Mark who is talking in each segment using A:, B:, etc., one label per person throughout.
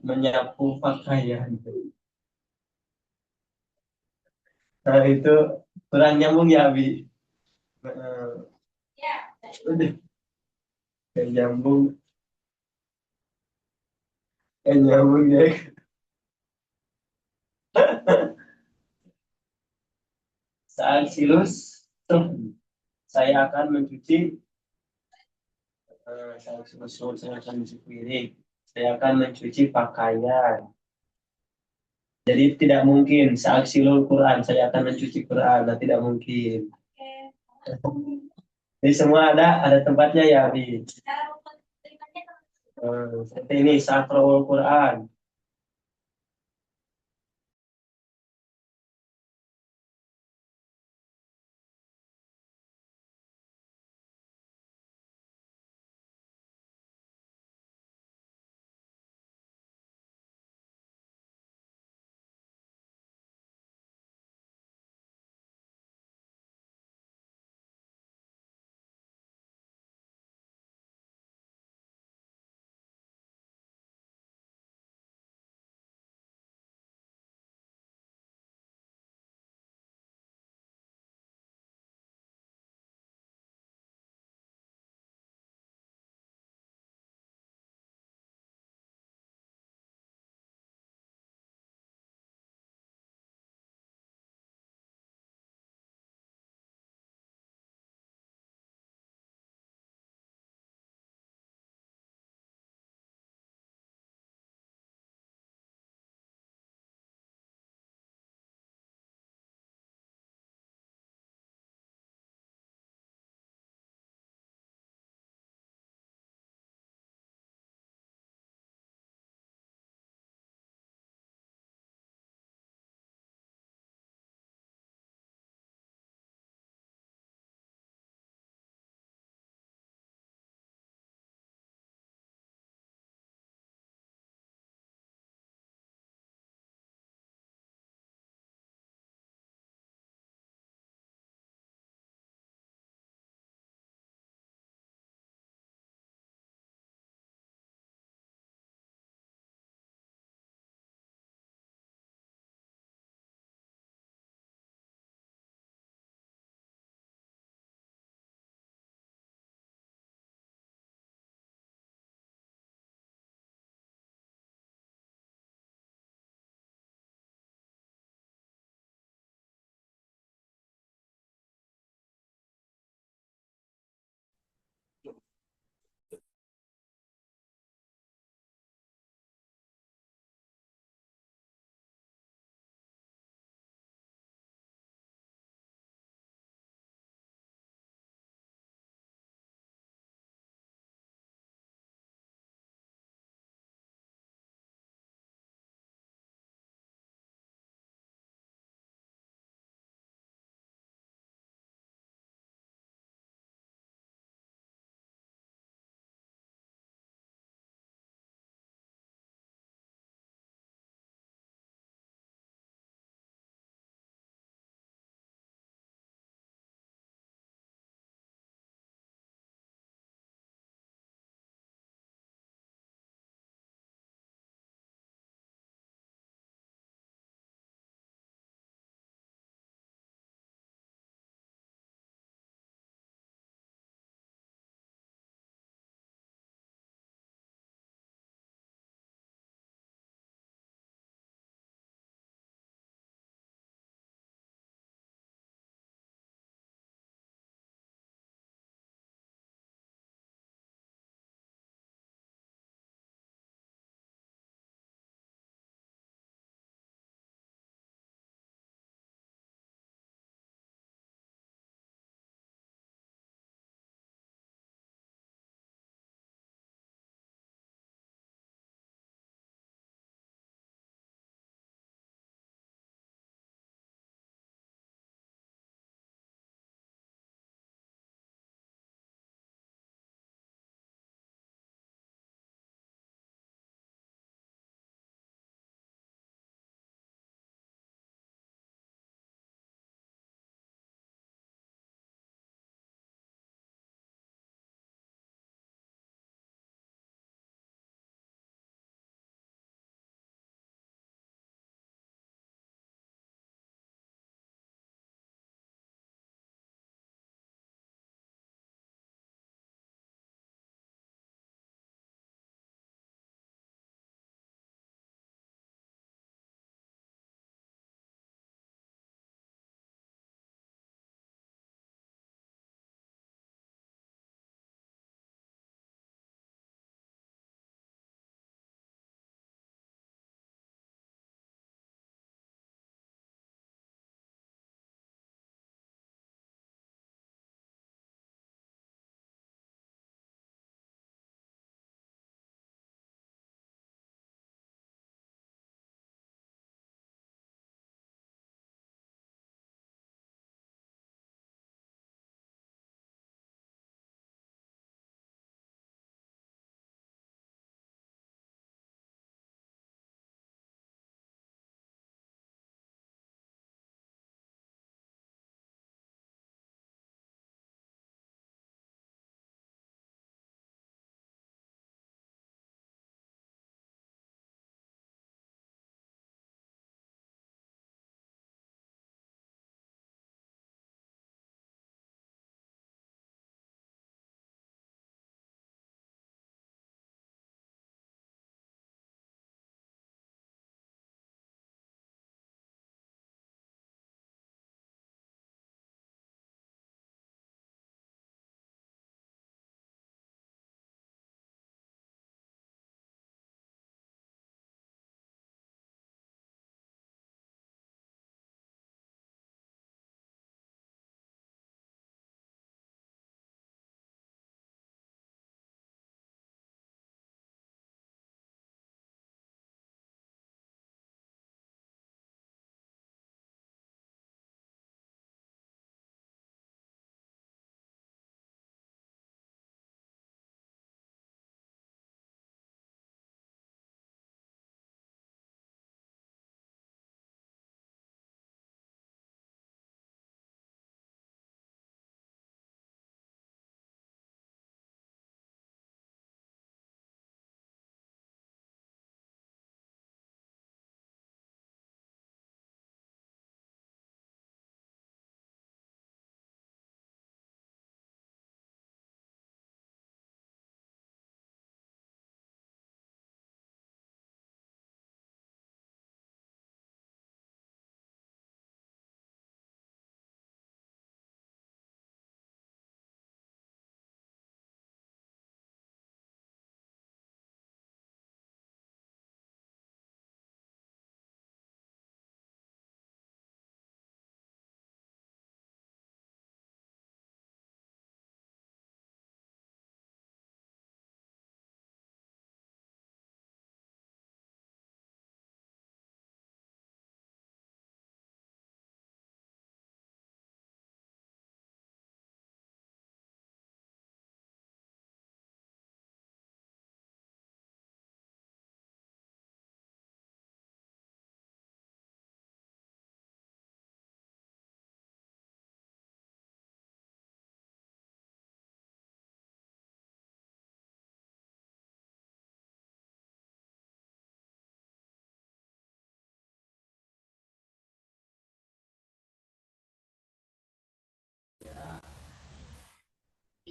A: menyapu pakaian. Nah, itu kurang nyambung ya, Abi. Udah kayak nyambung, kayak nyambung ya. Saat silus, tuh, saya akan mencuci, saat silus, saya akan mencuci piring. Saya akan mencuci pakaian. Jadi tidak mungkin saat silul Quran saya akan mencuci Quran. Nah, tidak mungkin. Jadi semua ada tempatnya ya, Abi. Seperti ini sakrul Quran.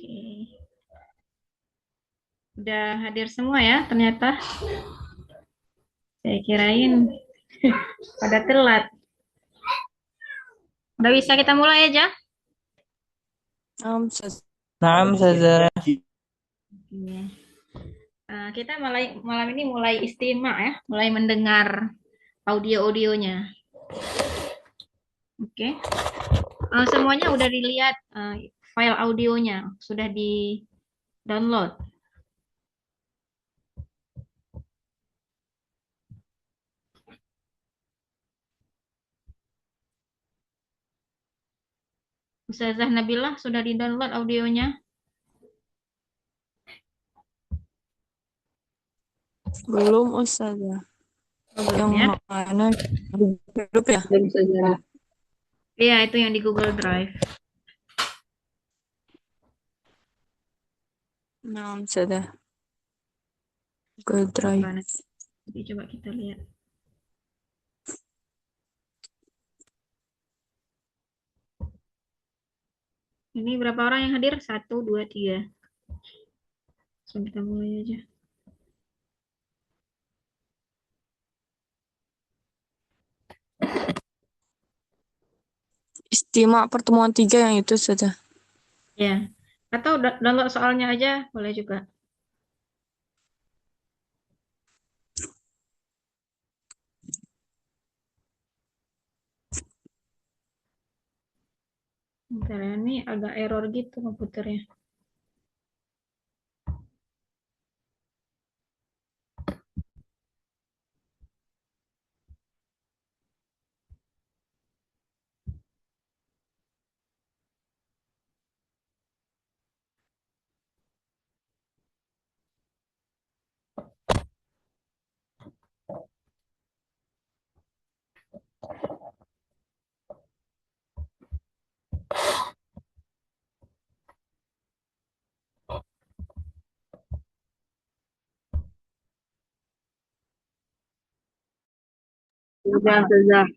B: Oke. Udah hadir semua ya ternyata. Saya kirain pada telat. Udah bisa kita mulai aja?
C: نعم نعم Ustazah.
B: Oke. Kita malam ini mulai istimewa ya, mulai mendengar audio-audionya. Oke. Semuanya udah dilihat file audionya, sudah di-download. Ustazah Nabilah sudah di-download audionya?
C: Belum Ustazah.
B: Oh, belum
C: Yang
B: ya?
C: mana di grup ya? Belum Ustazah.
B: Iya, itu yang di Google Drive.
C: Nah Ustazah. Google Drive.
B: Coba nanti coba kita lihat. Ini berapa orang yang hadir? Satu, dua, tiga. Langsung kita mulai aja.
C: Istimewa pertemuan 3 yang itu Ustazah.
B: Ya. Atau download soalnya aja, boleh juga. Bentar ya, ini agak error gitu komputernya.
C: Sudah Ustazah.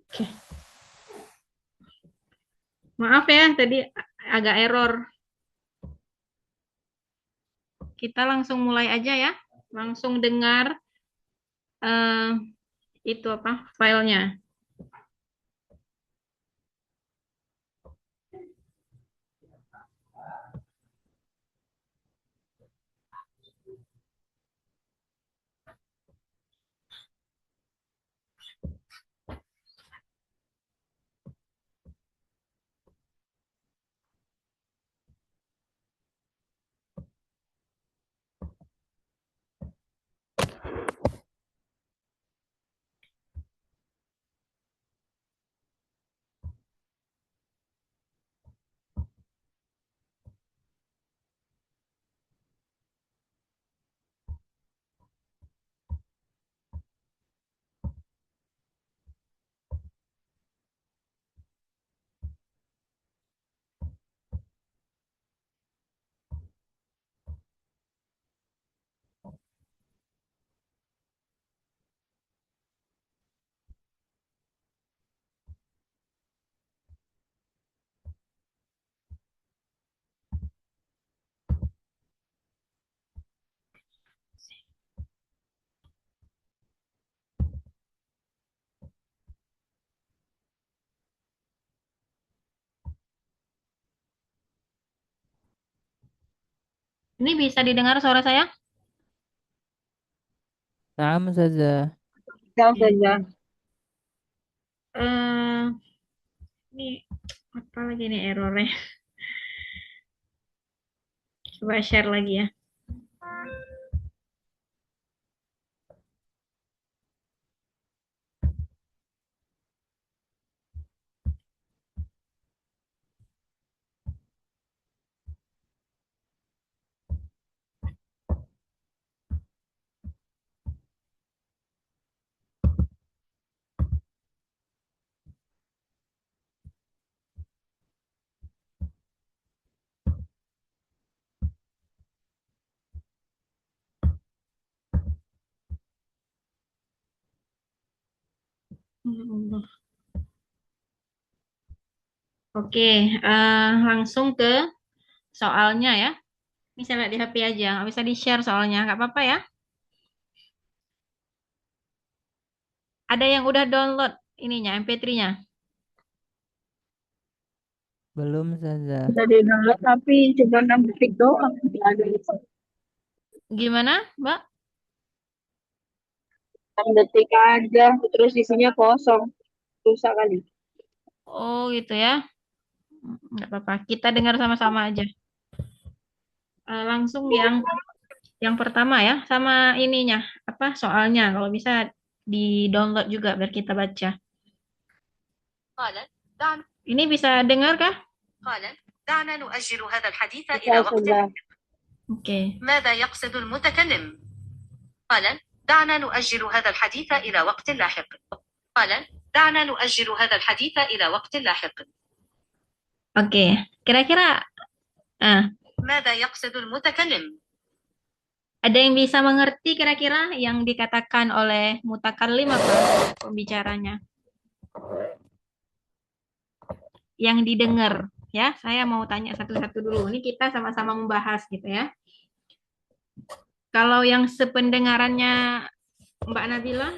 B: Oke. Maaf ya, tadi agak error. Kita langsung mulai aja ya. Langsung dengar eh, itu apa filenya. Ini bisa didengar suara saya?
D: نعم أستاذة.
C: Siap saja.
B: Eh, ini apa lagi nih errornya? Coba share lagi ya. Ya Allah. Oke, langsung ke soalnya ya. Ini saya lihat di HP aja, nggak bisa di-share soalnya, nggak apa-apa ya. Ada yang udah download ininya, MP3-nya?
D: Belum Ustazah.
C: Sudah di-download tapi cuma 6 detik doang. Nggak ada
B: Gimana, Mbak?
C: 6 detik aja, terus isinya kosong. Susah kali.
B: Oh gitu ya. Nggak apa-apa, kita dengar sama-sama aja. Langsung yang pertama ya, sama ininya, apa soalnya, kalau bisa di-download juga biar kita baca. Ini bisa dengar kah?
E: دعنا نؤجل هذا الحديث إلى
C: Bisa
E: وقت
C: sudah.
B: Oke.
E: ماذا يقصد المتكلم؟ قال دعنا نؤجل هذا الحديث إلى وقت لاحق. قال دعنا نؤجل هذا الحديث إلى وقت لاحق.
B: Oke, kira-kira
E: ماذا يقصد المتكلم؟
B: ada yang bisa mengerti kira-kira yang dikatakan oleh mutakallim apa pembicaranya? Yang didengar ya. Saya mau tanya satu-satu dulu. Ini kita sama-sama membahas gitu ya. Kalau yang sependengarannya Mbak Nabila,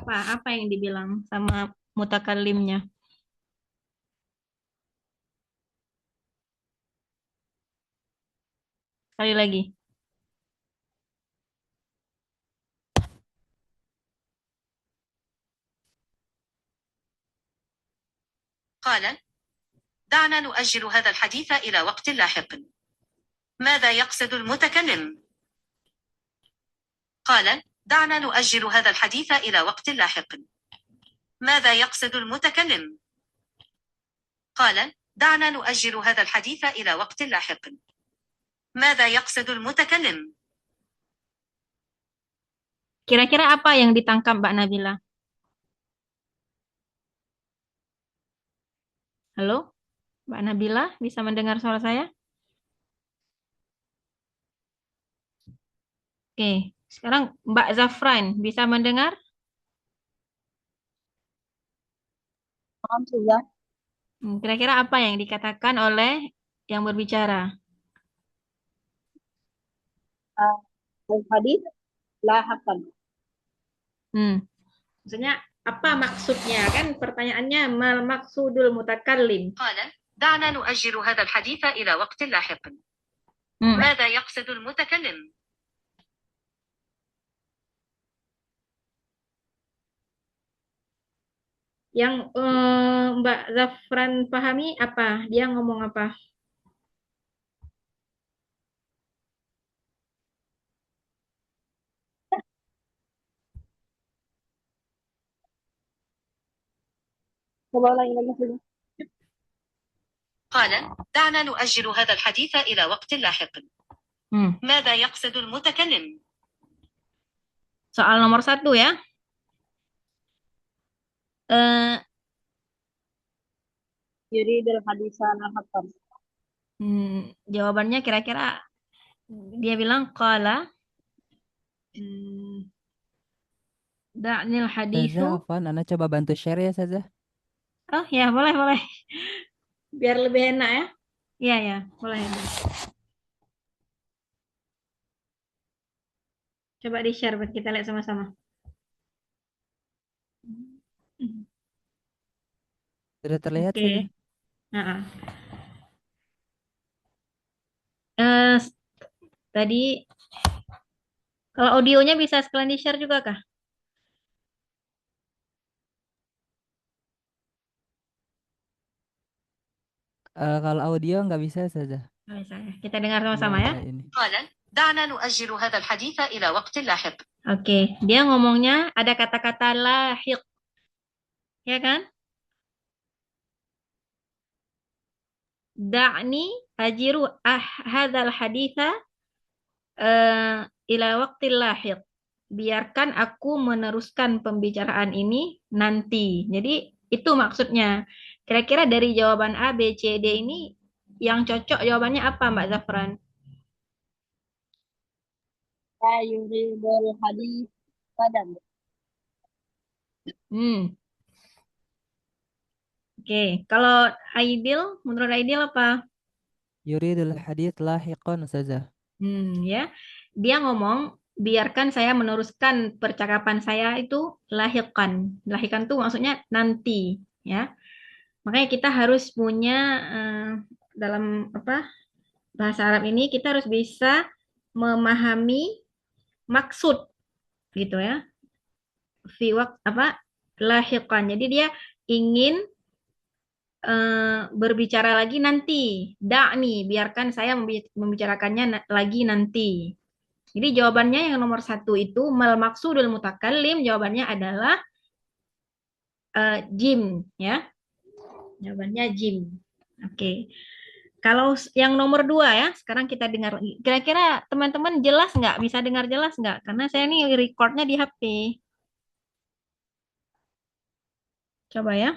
B: apa yang dibilang sama mutakallimnya? Sekali lagi.
E: قال دعنا نؤجل هذا الحديث إلى وقت لاحق. ماذا يقصد المتكلم؟ قال دعنا نؤجل هذا الحديث إلى وقت لاحق. ماذا يقصد المتكلم؟ قال دعنا نؤجل هذا الحديث إلى وقت لاحق. ماذا يقصد المتكلم؟
B: Kira-kira apa yang ditangkap Mbak Nabila? Halo? Mbak Nabila, bisa mendengar suara saya? Oke, sekarang Mbak Zafran, bisa mendengar?
C: Naam, Ustazah.
B: Kira-kira apa yang dikatakan oleh yang berbicara?
C: Al-hadis lahakan.
B: Maksudnya apa maksudnya? Kan pertanyaannya mal maksudul mutakallim.
E: قال دعنا نؤجل هذا الحديث إلى وقت لاحق.
B: Hmm.
E: ماذا يقصد المتكلم؟
B: Yang Mbak Zafran pahami apa? Dia ngomong apa?
C: Coba ulangi lagi, Ustazah.
E: قال دعنا نؤجل هذا الحديث إلى وقت لاحق. ماذا يقصد المتكلم؟
B: Soal nomor 1 ya.
C: Yuridul hadisa lahakan.
B: Jawabannya kira-kira dia bilang qala da'nil
D: Ustazah,
B: hadithu.
D: Afwan, Ana coba bantu share ya, Ustazah.
B: Oh ya, boleh. Biar lebih enak ya. Iya ya, boleh. Coba di-share buat kita lihat sama-sama.
D: Sudah terlihat,
B: Oke.
D: Ustazah?
B: Nah, tadi kalau audionya bisa sekalian di-share juga kah?
D: Kalau audio nggak bisa, Ustazah.
B: Nggak bisa ya. Kita dengar
D: Nggak
B: sama-sama ya.
D: ada ini.
E: قال دعنا نؤجل هذا الحديث إلى وقت لاحق.
B: Oke, dia ngomongnya ada kata-kata lahiq. Ya kan? Da'ni ajiru hadzal haditha ila waqtil lahiq. Biarkan aku meneruskan pembicaraan ini nanti. Jadi itu maksudnya. Kira-kira dari jawaban A, B, C, D ini yang cocok jawabannya apa, Mbak Zafran?
C: La yuridul hadis kadam.
B: Oke, kalau Aidil, menurut Aidil apa?
D: Yuridul hadits lahiqon, Ustazah.
B: Ya, dia ngomong biarkan saya meneruskan percakapan saya itu lahiqan. Lahiqan itu maksudnya nanti, ya. Makanya kita harus punya dalam bahasa Arab ini kita harus bisa memahami maksud gitu ya. Fi lahiqan. Jadi dia ingin berbicara lagi nanti. Da'ni, biarkan saya membicarakannya lagi nanti. Jadi jawabannya yang nomor 1 itu mal maksudul mutakallim, jawabannya adalah jim, ya. Jawabannya jim. Oke. Kalau yang nomor 2 ya, sekarang kita dengar. Kira-kira teman-teman jelas nggak? Bisa dengar jelas nggak? Karena saya ini recordnya di HP. Coba ya.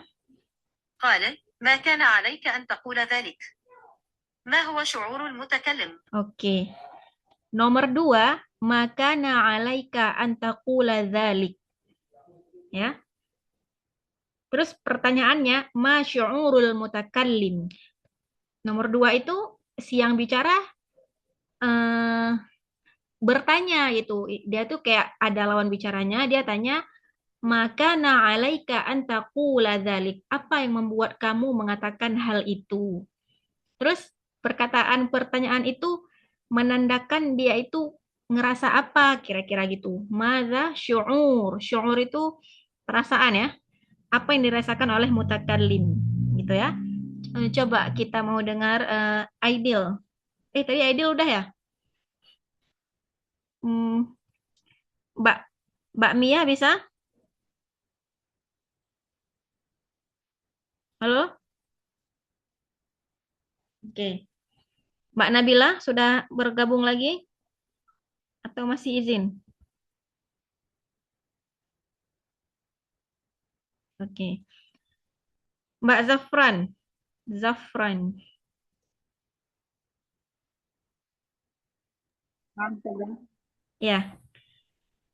E: قال ما كان عليك أن تقول ذلك. ما هو شعور المتكلم؟
B: Oke. Nomor 2, maka na'alaika antaqula dzalik. Ya. Terus pertanyaannya, ma syu'urul mutakallim. Nomor 2 itu si yang bicara bertanya gitu. Dia tuh kayak ada lawan bicaranya, dia tanya, maka na'alaika antaqula dzalik. Apa yang membuat kamu mengatakan hal itu? Terus pertanyaan itu menandakan dia itu ngerasa apa kira-kira gitu. Madza syu'ur. Syu'ur itu perasaan ya. Apa yang dirasakan oleh mutakallim gitu ya. Coba kita mau dengar Aidil. Tadi Aidil udah ya? Mbak Mbak Mia bisa? Halo? Oke. Mbak Nabila sudah bergabung lagi? Atau masih izin? Oke. Mbak Zafran. Zafran.
C: Naam, Ustazah.
B: Ya.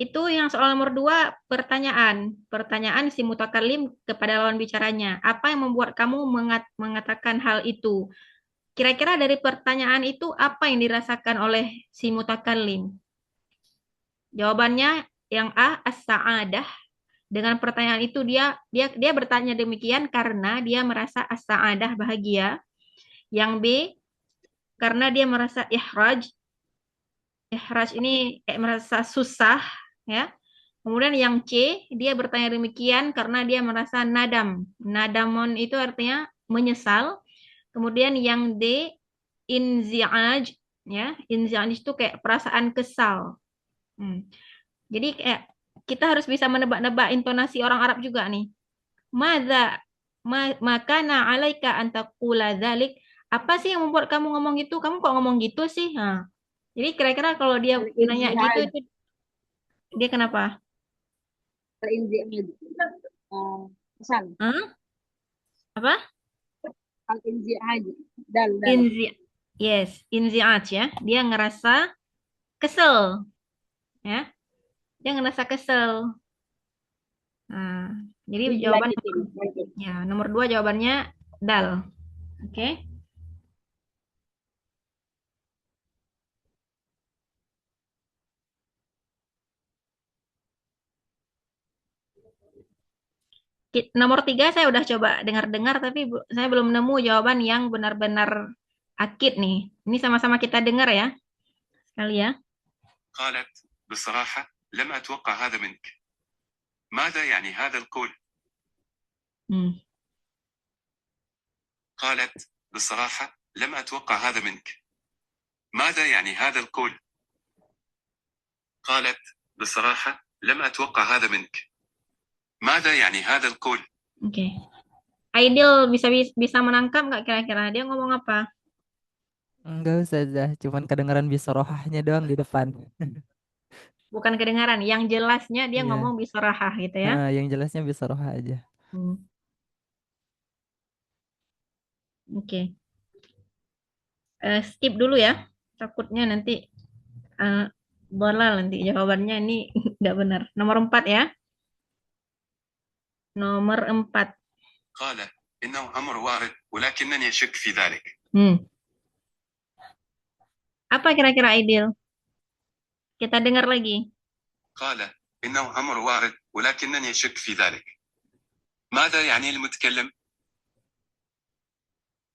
B: Itu yang soal nomor 2, pertanyaan. Pertanyaan si mutakallim kepada lawan bicaranya. Apa yang membuat kamu mengatakan hal itu? Kira-kira dari pertanyaan itu apa yang dirasakan oleh si mutakallim? Jawabannya yang A, as-sa'adah. Dengan pertanyaan itu dia bertanya demikian karena dia merasa as-sa'adah, bahagia. Yang B, karena dia merasa ihraj. Ihraj ini merasa susah, ya. Kemudian yang C, dia bertanya demikian karena dia merasa nadam. Nadamon itu artinya menyesal. Kemudian yang D, inzi'aj, ya. Inzi'aj itu kayak perasaan kesal. Jadi kayak kita harus bisa menebak-nebak intonasi orang Arab juga nih. Makana alaika an taqula dzalik. Apa sih yang membuat kamu ngomong gitu? Kamu kok ngomong gitu sih? Nah, jadi kira-kira kalau dia nanya gitu
C: Al-inzi'aj.
B: itu dia kenapa?
C: Al-inzi'aj. Pesan.
B: Hah? Apa?
C: Al-inzi'aj. Dal.
B: Inzi yes, inzi'aj ya. Dia ngerasa kesel, ya. Dia ngerasa kesel. Nah, jadi jawaban
C: Lanjutin.
B: ya, nomor 2 jawabannya dal. Oke. Nomor 3 saya udah coba dengar-dengar tapi saya belum nemu jawaban yang benar-benar akid nih. Ini sama-sama kita dengar ya. Sekali ya.
F: قالت بصراحة لم أتوقع هذا منك. ماذا يعني هذا القول؟ قالت بصراحة لم أتوقع هذا منك. ماذا يعني هذا القول؟ قالت بصراحة لم أتوقع هذا منك. ماذا يعني هذا القول؟
B: Oke. Aidil bisa menangkap nggak kira-kira dia ngomong apa?
D: Enggak Ustazah, cuman kedengaran bisorohahnya doang di depan.
B: Bukan kedengaran, yang jelasnya dia
D: Iya.
B: ngomong bisorahah gitu ya.
D: Yang jelasnya bisorohah aja.
B: Oke. Skip dulu ya. Takutnya nanti bolal nanti jawabannya ini tidak benar. Nomor 4 ya. Nomor 4.
F: قال إنه أمر وارد ولكنني أشك في ذلك.
B: Apa kira-kira Aidil? Kita dengar lagi.
F: قال إنه أمر وارد ولكنني أشك في ذلك. ماذا يعني المتكلم؟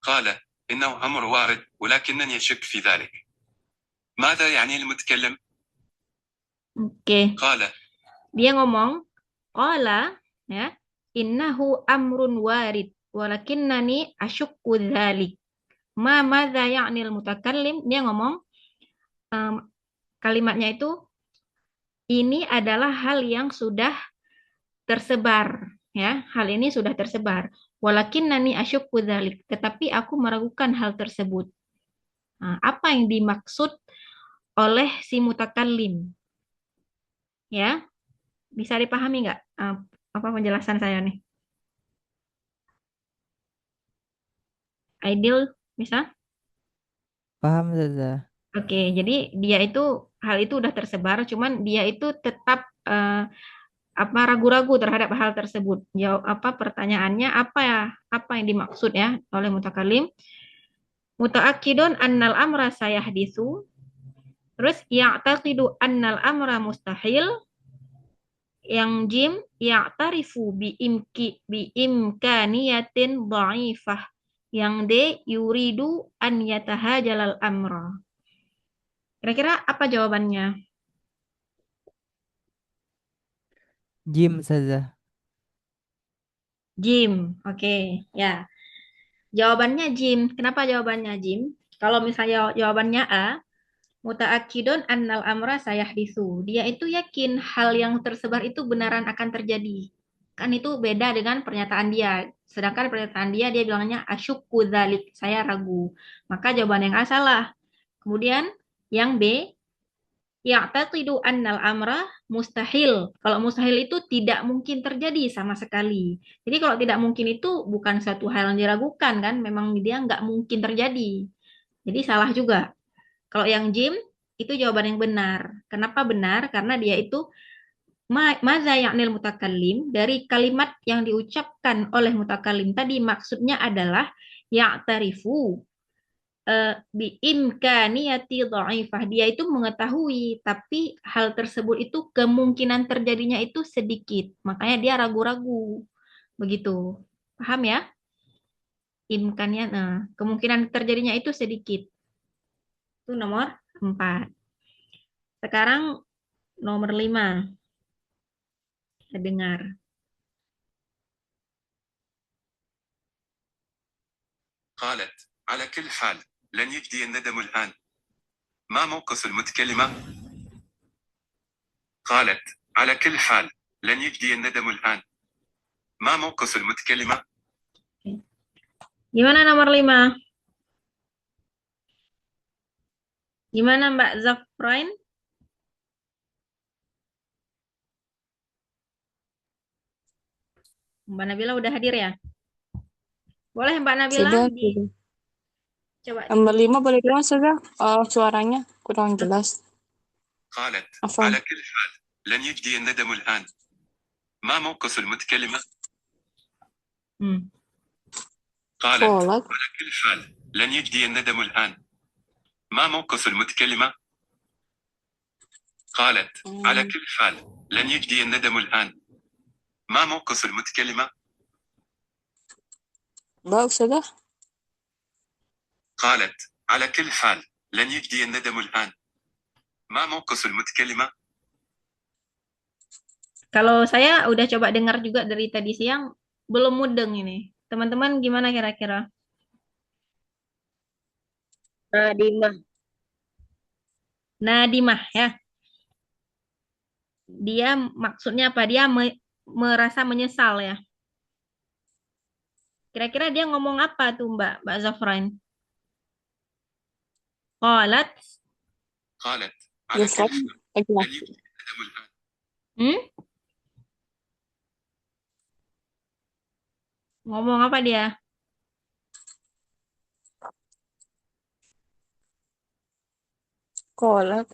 F: قال إنه أمر وارد ولكنني أشك في ذلك. ماذا يعني المتكلم؟
B: Oke.
F: قال
B: Dia ngomong, qala ya, innahu amrun warid walakinnani asyukku dzalik. Madza ya'ni al-mutakallim? Dia ngomong kalimatnya itu ini adalah hal yang sudah tersebar, ya. Hal ini sudah tersebar. Walakinnani asyukku dzalik, tetapi aku meragukan hal tersebut. Nah, apa yang dimaksud oleh si mutakallim? Ya. Bisa dipahami nggak apa penjelasan saya nih? Aidil bisa?
D: Paham Ustazah?
B: Oke, jadi dia itu hal itu udah tersebar, cuman dia itu tetap ragu-ragu terhadap hal tersebut. Jawab pertanyaannya apa yang dimaksud ya oleh mutakallim? Mutaakkidun annal amra sayahdisu. Terus ya'taqidu annal amra mustahil. Yang jim ya'tarifu biimkaniyatin dha'ifah. Yang D yuridu an yatahajalal amra. Kira-kira apa jawabannya?
D: Jim Ustazah.
B: Jim, oke. Ya. Jawabannya Jim. Kenapa jawabannya Jim? Kalau misalnya jawabannya A, mutaakkidun annal amra sayahdisu. Dia itu yakin hal yang tersebar itu benaran akan terjadi. Kan itu beda dengan pernyataan dia. Sedangkan pernyataan dia bilangnya asyukku dzalik, saya ragu. Maka jawaban yang A salah. Kemudian yang B, ya'taqidu annal amra mustahil. Kalau mustahil itu tidak mungkin terjadi sama sekali. Jadi kalau tidak mungkin itu bukan suatu hal yang diragukan kan, memang dia nggak mungkin terjadi. Jadi salah juga. Kalau yang Jim, itu jawaban yang benar. Kenapa benar? Karena dia itu Madza ya'nil mutakallim, dari kalimat yang diucapkan oleh mutakallim tadi maksudnya adalah ya'tarifu biimkaniyati dhaifah. Dia itu mengetahui, tapi hal tersebut itu kemungkinan terjadinya itu sedikit. Makanya dia ragu-ragu. Begitu. Paham ya? Imkannya, kemungkinan terjadinya itu sedikit. Itu nomor 4. Sekarang nomor 5. Kita dengar.
F: قالت على كل حال لن يجدي الندم الآن ما موقف المتكلمة قالت على كل حال لن يجدي الندم الآن ما موقف المتكلمة
B: Gimana nomor 5? Gimana Mbak Zafrain? Mbak Nabila udah hadir ya? Boleh Mbak Nabila
C: Sudah, sudah.
B: coba
C: Nomor 5 boleh dong, sudah. Suaranya kurang jelas.
F: قالت
C: Afwan.
F: على كل حال لن يجدي الندم الآن ما موقف المتكلمة
B: Hmm.
F: قالت
C: Sholat.
F: على كل حال لن يجدي الندم الآن ما موقف المتكلمة قالت على كل حال لن يجدي الندم الآن ما موقف المتكلمة
C: Baik, sudah.
F: قالت على كل حال لن يجدي الندم الآن ما موقف المتكلمة
B: Kalau saya udah coba dengar juga dari tadi siang, belum mudeng ini. Teman-teman gimana kira-kira?
C: Nadimah.
B: Nadimah ya. Dia maksudnya apa? Dia merasa menyesal ya. Kira-kira dia ngomong apa tuh Mbak Zafrain? Qalat,
F: قالت على كل
C: Yusuf.
F: حال لن يجدي الندم الآن
B: hmm? Ngomong apa dia?
C: Sholat.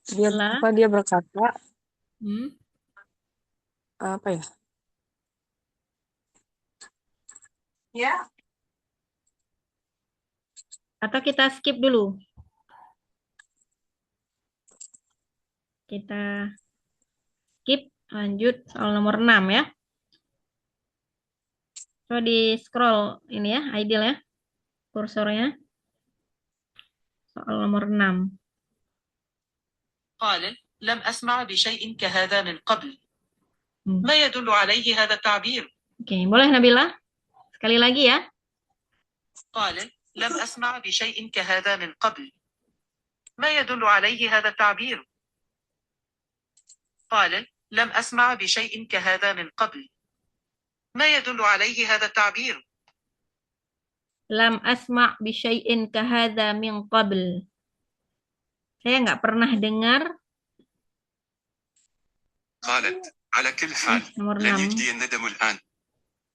C: Dia
B: Lah,
C: dia berkata
B: hmm?
C: apa ya? Ya.
B: Atau kita skip dulu? Kita skip, lanjut soal nomor 6 ya. Coba di scroll ini ya, ideal ya, kursornya. Soal nomor 6.
E: قال لم أسمع بشيء كهذا من قبل
B: Hmm.
E: ما يدل عليه هذا التعبير
B: Oke, boleh Nabila? Sekali lagi ya.
E: قال لم أسمع بشيء كهذا من قبل ما يدل عليه هذا التعبير قال لم أسمع بشيء كهذا من قبل ما يدل عليه هذا التعبير
B: Lam asma' bi syai'in kahadza min qabl. Saya nggak pernah dengar.
F: قالت على كل حال
B: Nomor
F: لن
B: 6.
F: يجدي الندم الآن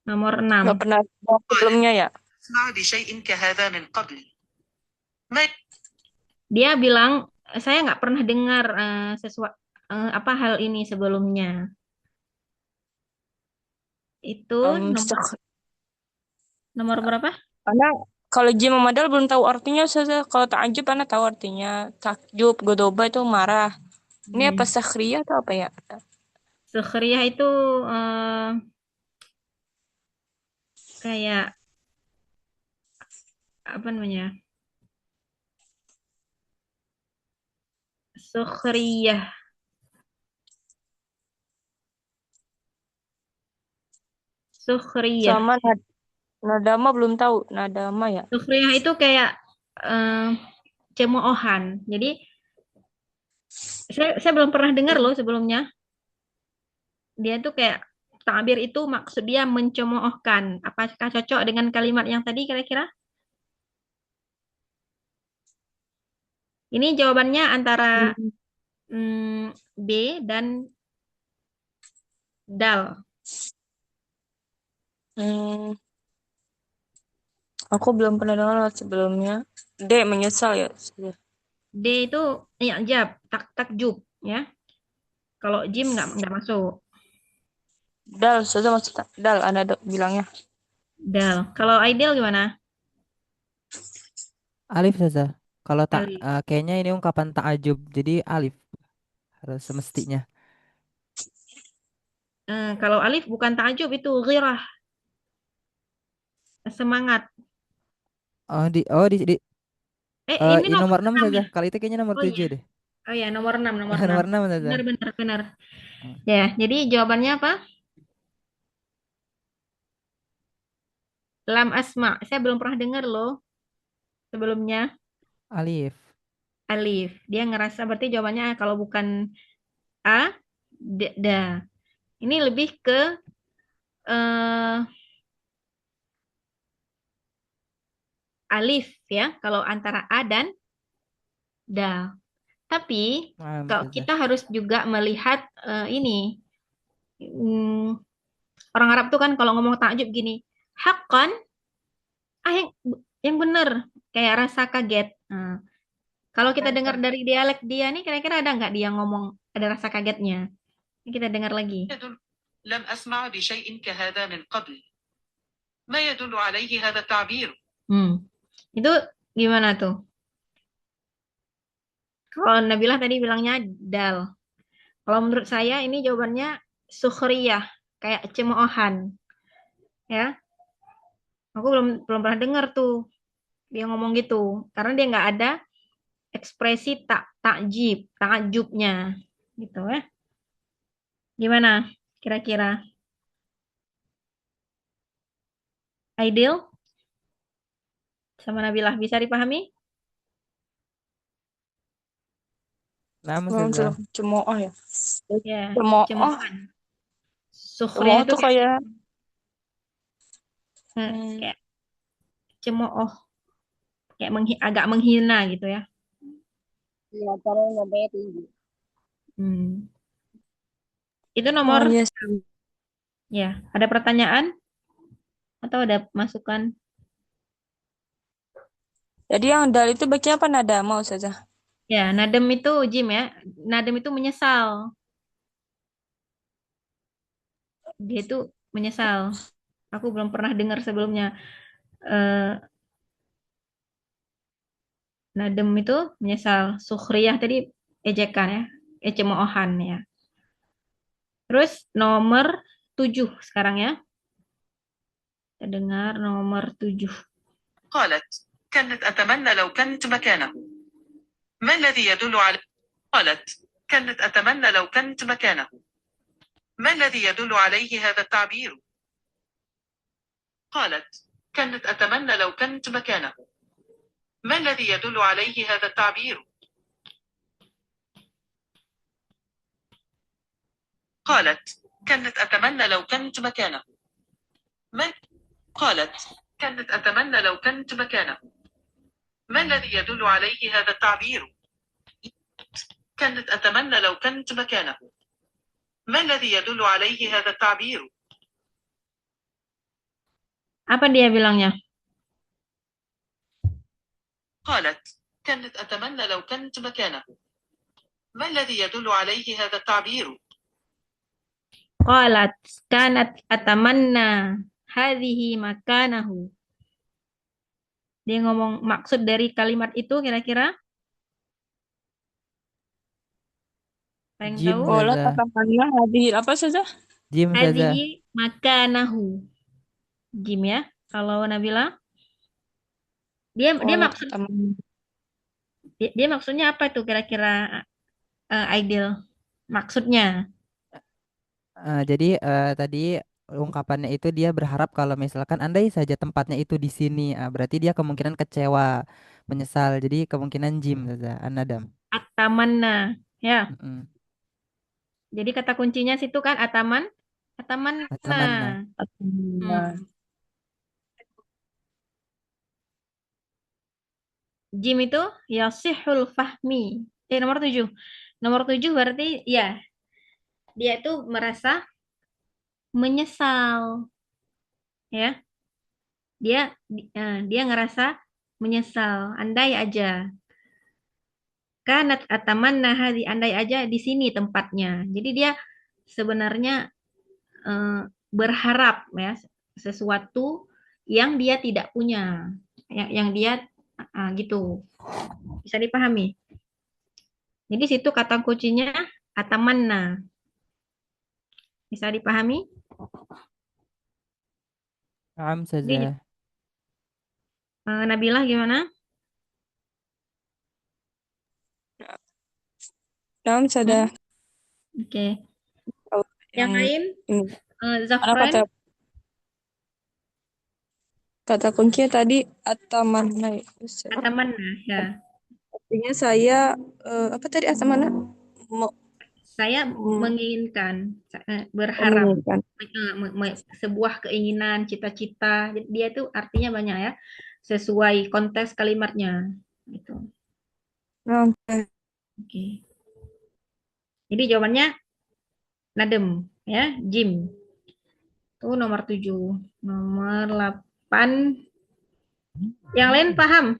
B: Nomor
C: Nggak
B: 6.
C: pernah sebelumnya ya?
E: أسمع بشيء كهذا من قبل ما
B: Dia bilang, saya nggak pernah dengar apa hal ini sebelumnya. Itu nomor berapa?
C: Karena kalau jim memadal belum tahu artinya, Ustazah. Kalau ta'ajub Ana tahu artinya. Takjub, godoba itu marah. Ini apa sakhriyah atau apa ya?
B: Sukhriyah itu kayak apa namanya? Sukhriyah. Sukhriyah.
C: Sama nadama belum tahu. Nadama ya?
B: Sukhriyah itu kayak cemoohan. Jadi saya belum pernah dengar loh sebelumnya. Dia tuh kayak tabir itu maksud dia mencemoohkan. Apakah cocok dengan kalimat yang tadi kira-kira? Ini jawabannya antara B dan dal.
C: Aku belum pernah dengar sebelumnya. D menyesal ya.
B: D itu i'jab, takjub ya. Kalau Jim nggak masuk.
C: Dal, Ustazah maksudnya. Dal, bilangnya.
B: Dal. Kalau Aidil gimana?
D: Alif saja. Kalau
B: Alif.
D: kayaknya ini ungkapan ta'ajub. Jadi alif harus semestinya.
B: Kalau Alif bukan takjub itu ghirah, semangat.
D: Oh,
B: Ini
D: di
B: nomor
D: nomor 6
B: enam
D: saja.
B: ya?
D: Kali itu kayaknya nomor
B: Oh iya.
D: 7 deh.
B: Oh ya, nomor 6, nomor 6.
D: Nomor 6 saja.
B: Benar, benar, benar.
D: Hmm.
B: Ya, jadi jawabannya apa? Lam asma. Saya belum pernah dengar loh sebelumnya.
D: Alif.
B: Alif. Dia ngerasa berarti jawabannya kalau bukan A, da. Ini lebih ke eh, alif ya, kalau antara A dan da. Tapi kalau
D: Saja.
B: kita harus juga melihat ini. Hmm, orang Arab tuh kan kalau ngomong takjub gini, haqqan, yang bener, kayak rasa kaget. Nah, kalau kita dengar dari dialek dia nih, kira-kira ada nggak dia ngomong ada rasa kagetnya? Ini kita dengar lagi.
E: لم أسمع بشيء كهذا من قبل. ما يدل عليه هذا التعبير؟
B: Itu gimana tuh? Kalau Nabilah tadi bilangnya dal. Kalau menurut saya ini jawabannya sukhriyah, kayak cemoohan, ya. Aku belum pernah dengar tuh dia ngomong gitu, karena dia nggak ada ekspresi takjubnya, gitu ya. Gimana kira-kira? Ideal sama Nabilah bisa dipahami?
D: Nama
C: Belum
D: saja.
C: cemooh ya.
B: Ya,
C: Cemooh.
B: cemoohan. Sukhriyah
C: Cemooh
B: itu
C: tuh kayak
B: kayak cemooh, kayak agak menghina gitu ya.
C: Iya, karena namanya tinggi.
B: Itu
C: Oh
B: nomor,
C: iya sih.
B: ya. Ada pertanyaan atau ada masukan?
C: Jadi yang dal itu baca apa nada? Mau saja.
B: Ya, nadem itu Jim ya. Nadem itu menyesal. Dia itu menyesal. Aku belum pernah dengar sebelumnya. Eh, nadem itu menyesal. Sukhriyah tadi ejekan ya. Cemoohan ya. Terus nomor 7 sekarang ya. Kita dengar nomor 7.
E: قالت كانت أتمنى لو كنت مكانه. ما الذي يدل على؟ قالت كانت أتمنى لو كنت مكانه. ما الذي يدل عليه هذا التعبير؟ قالت كانت أتمنى لو كنت مكانه. ما الذي يدل عليه هذا التعبير؟ قالت كانت أتمنى لو كنت مكانه. من؟ قالت كانت أتمنى لو كنت مكانه. ما الذي يدل عليه هذا التعبير؟ كانت أتمنى لو كنت مكانه. ما الذي يدل عليه هذا التعبير؟
B: Apa dia bilangnya?
E: قالت كانت أتمنى لو كنت مكانه. ما الذي يدل عليه هذا التعبير؟
B: Qalat kanat atamanna hadhihi makanahu. Dia ngomong maksud dari kalimat itu kira-kira? Apa yang
D: Jim
B: tahu?
C: Bola
D: saja.
C: katakanlah hadir apa saja?
D: Jim saja.
B: Hadhihi makanahu. Jim ya. Kalau Nabila, dia
C: Bola
B: maksud
C: katakanlah.
B: dia maksudnya apa tuh kira-kira ideal? Maksudnya.
D: Jadi tadi ungkapannya itu dia berharap kalau misalkan andai saja tempatnya itu di sini, berarti dia kemungkinan kecewa, menyesal. Jadi kemungkinan Jim saja, Anadam.
B: Atamanna. Ya.
D: Mm-mm.
B: Jadi kata kuncinya situ kan atamanna.
D: Atamanna.
B: Hmm. Jim itu yasihul fahmi. Nomor 7. Nomor 7 berarti ya, dia itu merasa menyesal. Ya. Dia ngerasa menyesal. Andai aja. kanat atamanna hadhi, andai aja di sini tempatnya. Jadi dia sebenarnya berharap ya sesuatu yang dia tidak punya, yang dia gitu. Bisa dipahami? Jadi situ kata kuncinya atamanna. Bisa dipahami?
D: Naam
B: Jadi
D: Ustazah.
B: Nabilah gimana?
C: Naam, sudah.
B: Oke.
C: Kalau
B: Yang lain?
C: ini. Ada
B: Zafran?
C: kata kuncinya tadi atamanna.
B: Atamanna ya.
C: Artinya saya apa tadi atamanna?
B: Saya menginginkan, berharap,
C: Menginginkan.
B: sebuah keinginan, cita-cita. Jadi dia itu artinya banyak ya, sesuai konteks kalimatnya. Gitu. Oke. Jadi jawabannya nadem ya, Jim. Itu nomor 7. Nomor 8. Yang lain paham?